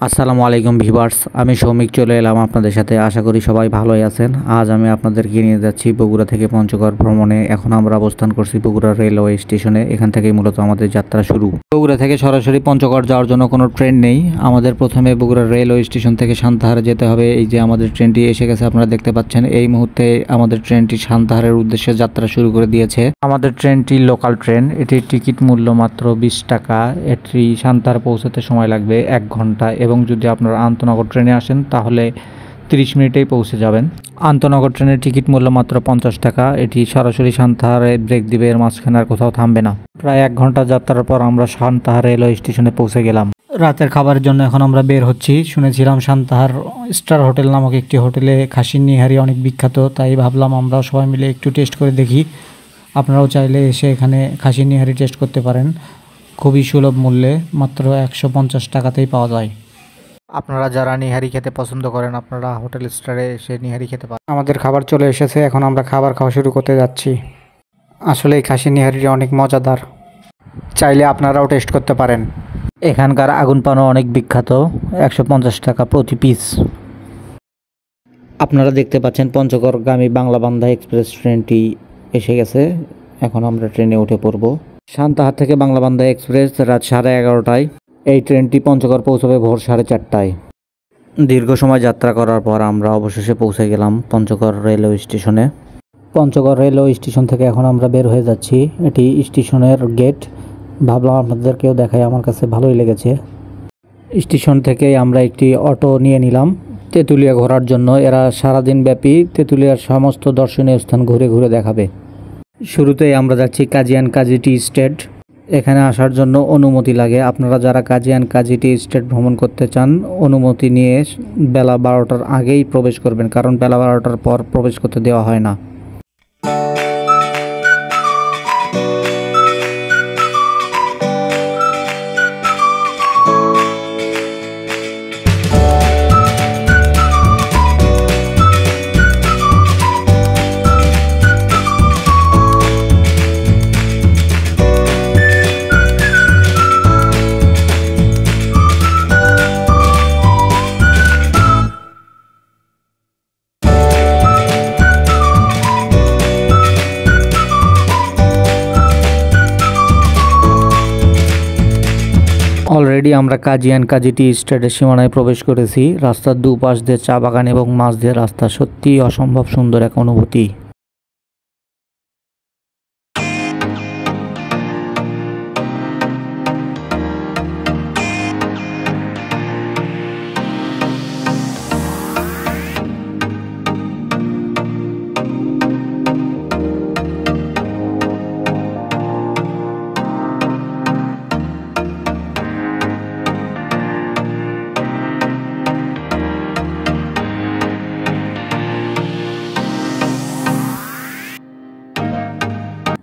আসসালামু আলাইকুম ভিউয়ার্স, আমি সৌমিক চলে এলাম আপনাদের সাথে। আশা করি সবাই ভালোই আছেন। আজ আমি আপনাদেরকে নিয়ে যাচ্ছি বগুড়া থেকে পঞ্চগড় ভ্রমণে। এখন আমরা অবস্থান করছি বগুড়া রেলওয়ে স্টেশনে। এখান থেকেই মূলত আমাদের যাত্রা শুরু। বগুড়া থেকে সরাসরি পঞ্চগড় যাওয়ার জন্য কোনো ট্রেন নেই। আমাদের প্রথমে বগুড়া রেলওয়ে স্টেশন থেকে সান্তাহারে যেতে হবে। এই যে আমাদের ট্রেনটি এসে গেছে, আপনারা দেখতে পাচ্ছেন। এই মুহূর্তে আমাদের ট্রেনটি সান্তাহারের উদ্দেশ্যে যাত্রা শুরু করে দিয়েছে। আমাদের ট্রেনটি লোকাল ট্রেন, এটির টিকিট মূল্য মাত্র 20 টাকা। এটি সান্তাহার পৌঁছাতে সময় লাগবে 1 ঘন্টা, এবং যদি আপনারা আন্তনগর ট্রেনে আসেন তাহলে 30 মিনিটেই পৌঁছে যাবেন। আন্তনগর ট্রেনের টিকিট মূল্য মাত্র 50 টাকা। এটি সরাসরি সান্তাহারে ব্রেক দিবে, এর মাঝখানে আর কোথাও থামবে না। প্রায় 1 ঘন্টা যাত্রার পর আমরা সান্তাহার রেলওয়ে স্টেশনে পৌঁছে গেলাম। রাতের খাবারের জন্য এখন আমরা বের হচ্ছি। শুনেছিলাম সান্তাহার স্টার হোটেল নামক একটি হোটেলে খাসির নিহারি অনেক বিখ্যাত, তাই ভাবলাম আমরা সবাই মিলে একটু টেস্ট করে দেখি। আপনারাও চাইলে এসে এখানে খাসির নিহারি টেস্ট করতে পারেন। খুবই সুলভ মূল্যে, মাত্র 150 টাকাতেই পাওয়া যায়। আপনারা যারা নিহারি খেতে পছন্দ করেন, আপনারা হোটেল স্টারে এসে নিহারি খেতে পারেন। আমাদের খাবার চলে এসেছে, এখন আমরা খাবার খাওয়া শুরু করতে যাচ্ছি। আসলে এই খাসির নিহারিটি অনেক মজাদার, চাইলে আপনারাও টেস্ট করতে পারেন। এখানকার আগুন পানও অনেক বিখ্যাত, 150 টাকা প্রতি পিস। আপনারা দেখতে পাচ্ছেন পঞ্চগড়গামী বাংলাবান্ধা এক্সপ্রেস ট্রেনটি এসে গেছে। এখন আমরা ট্রেনে উঠে পড়ব। সান্তাহার থেকে বাংলাবান্ধা এক্সপ্রেস রাত 11:30টায়। এই ট্রেনটি পঞ্চগড় পৌঁছবে ভোর 4:30টায়। দীর্ঘ সময় যাত্রা করার পর আমরা অবশেষে পৌঁছে গেলাম পঞ্চগড় রেলওয়ে স্টেশনে। পঞ্চগড় রেলওয়ে স্টেশন থেকে এখন আমরা বের হয়ে যাচ্ছি। এটি স্টেশনের গেট। ভাবলাম আপনাদেরকেও দেখাই, আমার কাছে ভালোই লেগেছে। স্টেশন থেকেই আমরা একটি অটো নিয়ে নিলাম তেঁতুলিয়া ঘোরার জন্য। এরা সারাদিন ব্যাপী তেঁতুলিয়ার সমস্ত দর্শনীয় স্থান ঘুরে ঘুরে দেখাবে। শুরুতেই আমরা যাচ্ছি কাজী অ্যান্ড কাজী টি স্টেট। এখানে আসার জন্য অনুমতি লাগে। আপনারা যারা কাজী অ্যান্ড কাজী টি স্টেট ভ্রমণ করতে চান, অনুমতি নিয়ে বেলা 12টার আগেই প্রবেশ করবেন, কারণ বেলা 12টার পর প্রবেশ করতে দেওয়া হয় না। অলরেডি আমরা কাজী অ্যান্ড কাজী টি স্টেটের সীমানায় প্রবেশ করেছি। রাস্তার দুপাশ দিয়ে চা বাগান এবং মাছ দিয়ে রাস্তা, সত্যিই অসম্ভব সুন্দর এক অনুভূতি।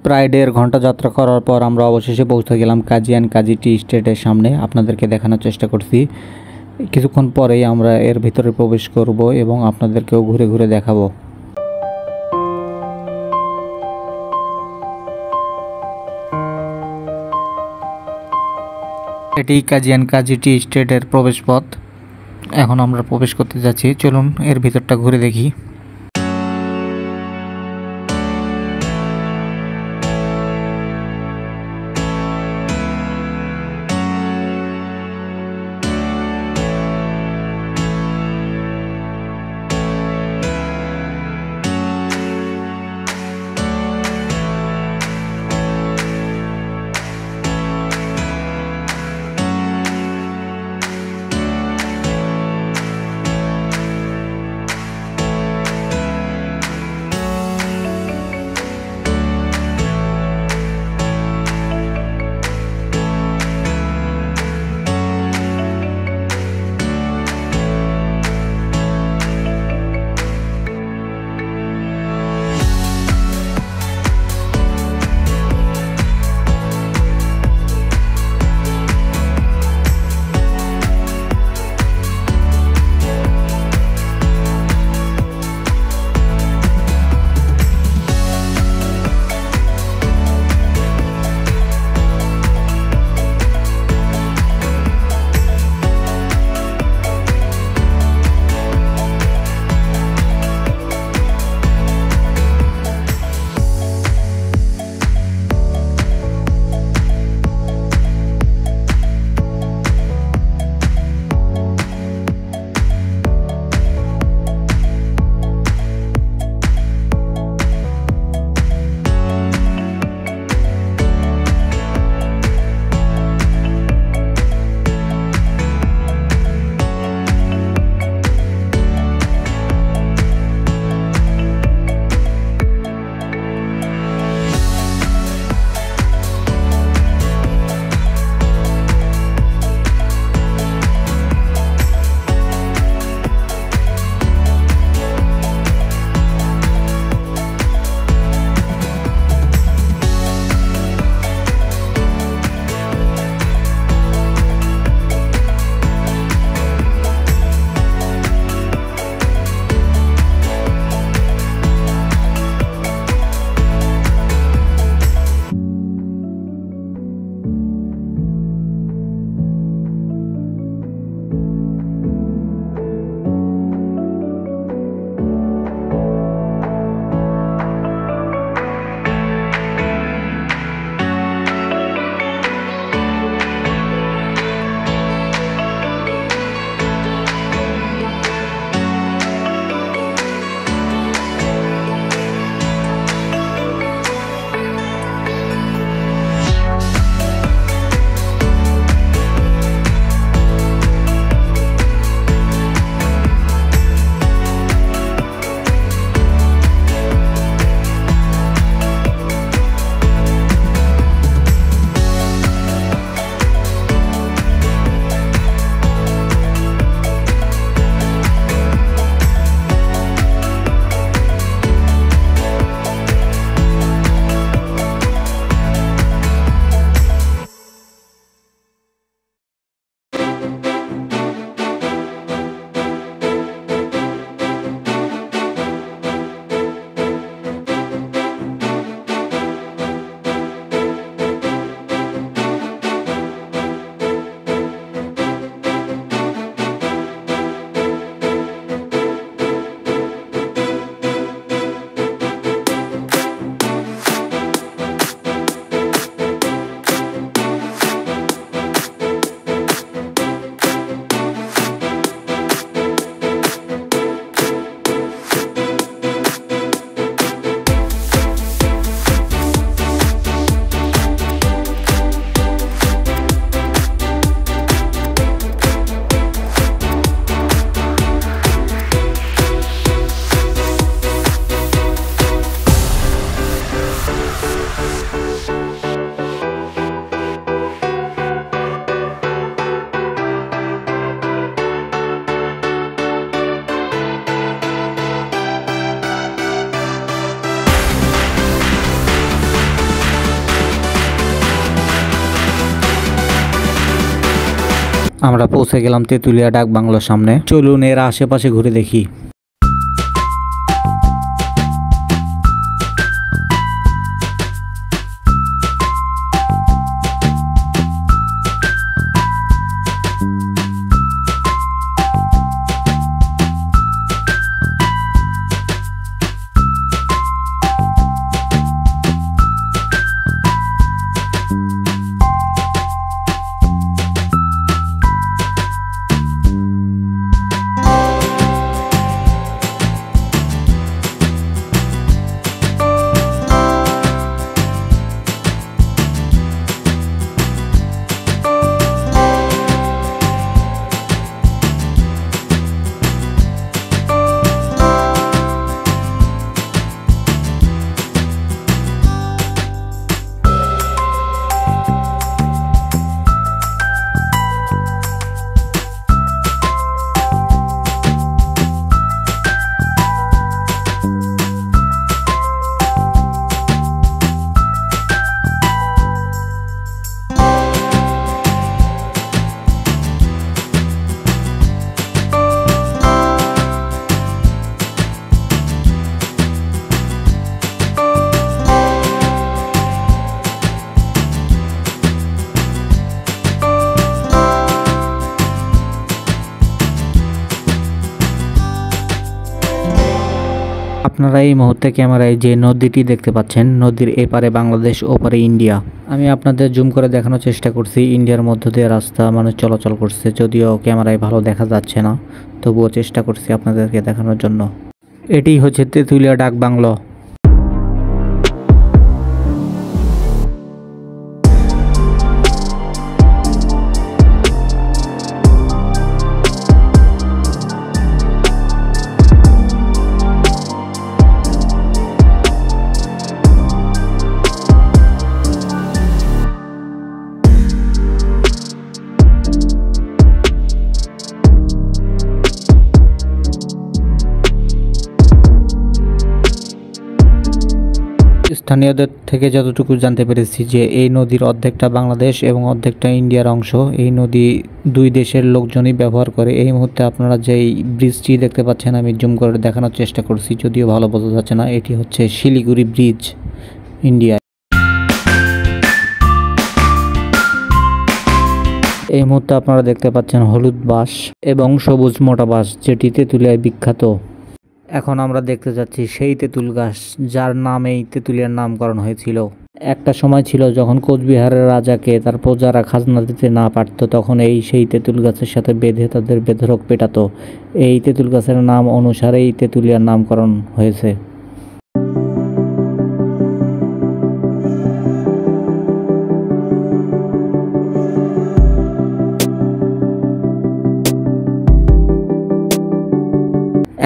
প্রায় 1.5 ঘন্টা যাত্রা করার পর আমরা অবশেষে পৌঁছে গেলাম কাজী অ্যান্ড কাজী টি স্টেটের সামনে। আপনাদেরকে দেখানোর চেষ্টা করছি। কিছুক্ষণ পরেই আমরা এর ভিতরে প্রবেশ করব এবং আপনাদেরকেও ঘুরে ঘুরে দেখাবো। এটি কাজী অ্যান্ড কাজী টি স্টেটের প্রবেশ পথ। এখন আমরা প্রবেশ করতে যাচ্ছি। চলুন এর ভিতরটা ঘুরে দেখি। আমরা পৌঁছে গেলাম তেঁতুলিয়া ডাক বাংলোর সামনে। চলুন এর আশেপাশে ঘুরে দেখি। আপনারা এই মুহূর্তে ক্যামেরায় যে নদীটি দেখতে পাচ্ছেন, নদীর এপারে বাংলাদেশ, ওপারে ইন্ডিয়া। আমি আপনাদের জুম করে দেখানোর চেষ্টা করছি। ইন্ডিয়ার মধ্য দিয়ে রাস্তা মানুষ চলাচল করছে, যদিও ক্যামেরায় ভালো দেখা যাচ্ছে না, তবুও চেষ্টা করছি আপনাদেরকে দেখানোর জন্য। এটি হচ্ছে তেঁতুলিয়া ডাক বাংলো। স্থানীয়দের থেকে যতটুকু জানতে পেরেছি যে এই নদীর অর্ধেকটা বাংলাদেশ এবং অর্ধেকটা ইন্ডিয়ার অংশ। এই নদী দুই দেশের লোকজনই ব্যবহার করে। এই মুহূর্তে আপনারা যেই ব্রিজটি দেখতে পাচ্ছেন, আমি জুম করে দেখানোর চেষ্টা করছি, যদিও ভালো বোঝা যাচ্ছে না। এটি হচ্ছে শিলিগুড়ি ব্রিজ, ইন্ডিয়া। এই মুহূর্তে আপনারা দেখতে পাচ্ছেন হলুদ বাঁশ এবং সবুজ মোটা বাঁশ, যেটি তেঁতুলিয়ায় বিখ্যাত। এখন আমরা দেখতে যাচ্ছি সেই তেঁতুল গাছ যার নামেই তেঁতুলিয়ার নামকরণ হয়েছিল। একটা সময় ছিল যখন কোচবিহারের রাজাকে তার প্রজারা খাজনা দিতে না পারত, তখন সেই তেঁতুল গাছের সাথে বেঁধে তাদের বেধড়ক পেটাতো। এই তেঁতুল গাছের নাম অনুসারেই তেঁতুলিয়ার নামকরণ হয়েছে।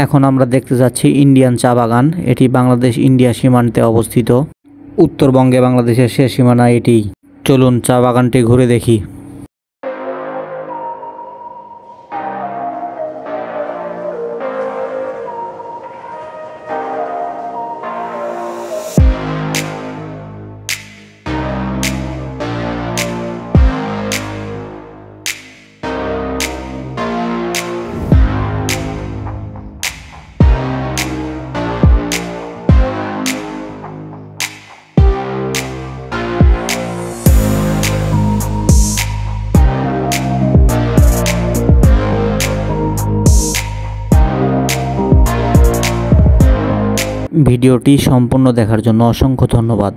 এখন আমরা দেখতে যাচ্ছি ইন্ডিয়ান চা বাগান। এটি বাংলাদেশ ইন্ডিয়া সীমান্তে অবস্থিত। উত্তরবঙ্গে বাংলাদেশের শেষ সীমানা এটি। চলুন চা বাগানটি ঘুরে দেখি। ভিডিওটি সম্পূর্ণ দেখার জন্য অসংখ্য ধন্যবাদ।